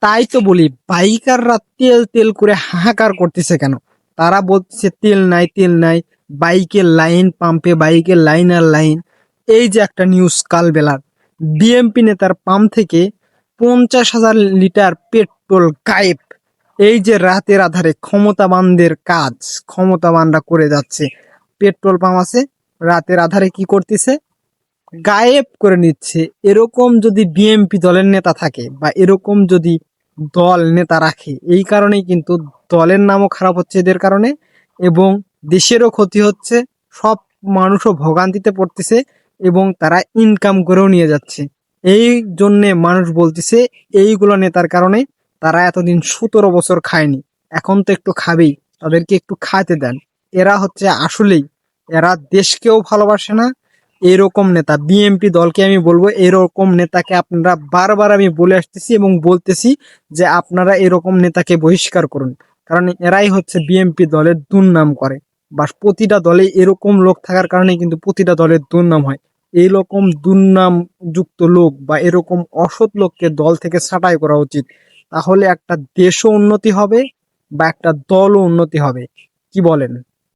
তাই তো বলি, বাইকাররা তেল তেল করে হাহাকার করতেছে কেন? তারা বলছে তেল নাই তেল নাই, বাইকের লাইন পাম্পে, বাইকের লাইন আর লাইন। এই যে একটা নিউজ কাল বেলার, বিএমপি নেতার পাম্প থেকে 50,000 লিটার পেট্রোল গায়েব। এই যে রাতের আধারে ক্ষমতাবানদের কাজ, ক্ষমতাবানরা করে যাচ্ছে। পেট্রোল পাম্প আছে, রাতের আধারে কি করতেছে? গায়েব করে নিচ্ছে। এরকম যদি বিএমপি দলের নেতা থাকে বা এরকম যদি দল নেতা রাখে, এই কারণেই কিন্তু দলের নামও খারাপ হচ্ছে এদের কারণে, এবং দেশেরও ক্ষতি হচ্ছে। সব মানুষও ভোগান্তিতে পড়তেছে এবং তারা ইনকাম করেও নিয়ে যাচ্ছে। এই জন্যে মানুষ বলতেছে এইগুলো নেতার কারণে তারা এতদিন 17 বছর খায়নি, এখন তো একটু খাবেই, তাদেরকে একটু খাইতে দেন। এরা হচ্ছে আসলেই, এরা দেশকেও ভালোবাসে না। এরকম নেতা বিএমপি দলকে আমি বলবো, এরকম নেতাকে আপনারা, বারবার আমি বলে আসতেছি এবং বলতেছি যে আপনারা এরকম নেতাকে বহিষ্কার করুন। কারণ এরাই হচ্ছে বিএমপি দলের দুর্নাম করে। বা প্রতিটা দলে এরকম লোক থাকার কারণে কিন্তু প্রতিটা দলের দুর্নাম হয়। এইরকম দুর্নাম যুক্ত লোক বা এরকম অসৎ লোককে দল থেকে ছাঁটাই করা উচিত। তাহলে একটা দেশও উন্নতি হবে বা একটা দলও উন্নতি হবে। কি বলেন?